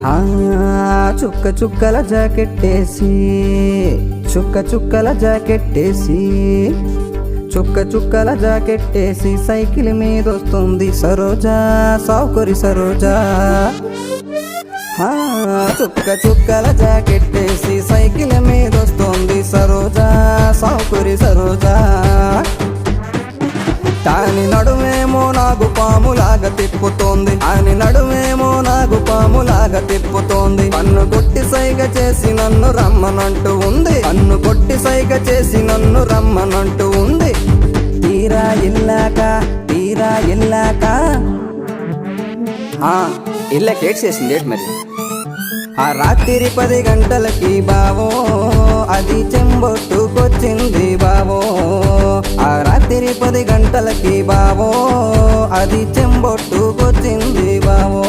ఆ చుక్క చుక్కల జాకెట్టేసి చుక్క చుక్కల జాకెట్టేసి చుక్క చుక్కల జాకెట్టేసి సైకిల్ మీద వస్తుంది సరోజా సౌకరి సరోజా చుక్క చుక్కల జాకెట్టేసి సైకిల్ మీద వస్తుంది సరోజా సౌకరి సరోజా తాని నడుమేమో నాగు పాములాగా తిప్పుతోంది అని నడుమేమో నాగు పాములాగా తిప్పుతోంది పన్ను కొట్టి సైగ చేసి నన్ను రమ్మనంటూ ఉంది పన్ను కొట్టి సైగ చేసి నన్ను రమ్మనంటూ ఉంది తీరా ఇల్లాక ఇళ్ళకి ఏడ్ చేసింది ఏడు మరి ఆ రాత్రి 10 గంటలకి బావో అది చెంబొట్టుకొచ్చింది బావో ఆ రాత్రి 10 గంటలకి బావో అది చెంబొట్టుకొచ్చింది బావో